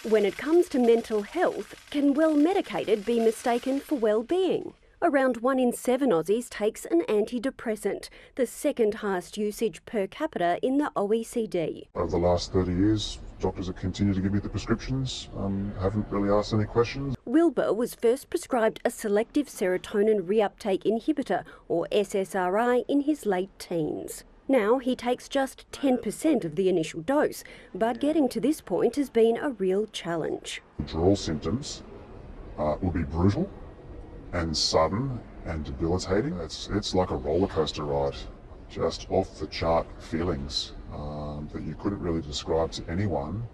When it comes to mental health, can well-medicated be mistaken for well-being? Around 1 in 7 Aussies takes an antidepressant, the second highest usage per capita in the OECD. Over the last 30 years, doctors have continued to give me the prescriptions, haven't really asked any questions. Wilbur was first prescribed a selective serotonin reuptake inhibitor, or SSRI, in his late teens. Now he takes just 10% of the initial dose, but getting to this point has been a real challenge. Withdrawal symptoms will be brutal and sudden and debilitating. It's like a roller coaster ride, just off the chart feelings that you couldn't really describe to anyone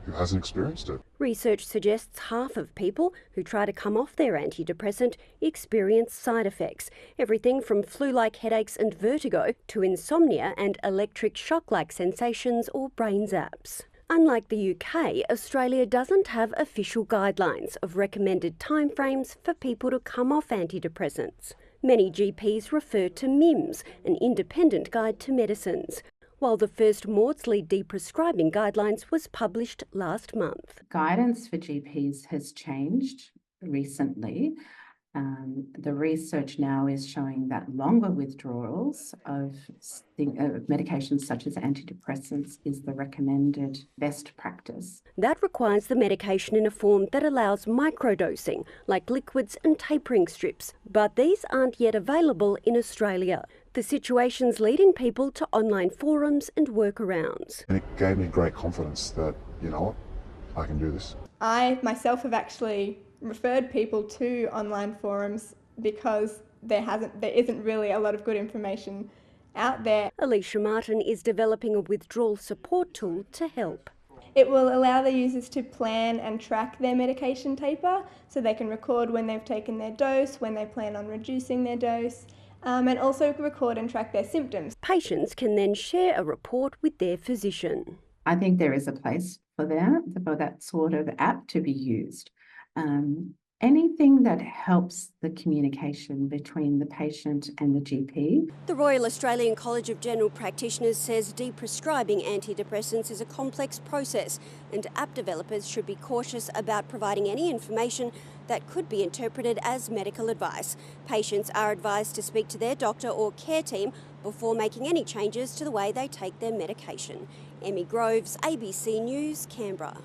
who hasn't experienced it. Research suggests half of people who try to come off their antidepressant experience side effects, everything from flu-like headaches and vertigo to insomnia and electric shock-like sensations or brain zaps. Unlike the UK, Australia doesn't have official guidelines of recommended timeframes for people to come off antidepressants. Many GPs refer to MIMS, an independent guide to medicines, while the first Maudsley deprescribing guidelines was published last month. Guidance for GPs has changed recently. The research now is showing that longer withdrawals of medications such as antidepressants is the recommended best practice. That requires the medication in a form that allows microdosing, like liquids and tapering strips, but these aren't yet available in Australia. The situation's leading people to online forums and workarounds. And it gave me great confidence that, you know what, I can do this. I myself have actually referred people to online forums because there isn't really a lot of good information out there. Alicia Martin is developing a withdrawal support tool to help. It will allow the users to plan and track their medication taper, so they can record when they've taken their dose, when they plan on reducing their dose, and also record and track their symptoms. Patients can then share a report with their physician. I think there is a place for that sort of app to be used. Anything that helps the communication between the patient and the GP. The Royal Australian College of General Practitioners says deprescribing antidepressants is a complex process, and app developers should be cautious about providing any information that could be interpreted as medical advice. Patients are advised to speak to their doctor or care team before making any changes to the way they take their medication. Emmy Groves, ABC News, Canberra.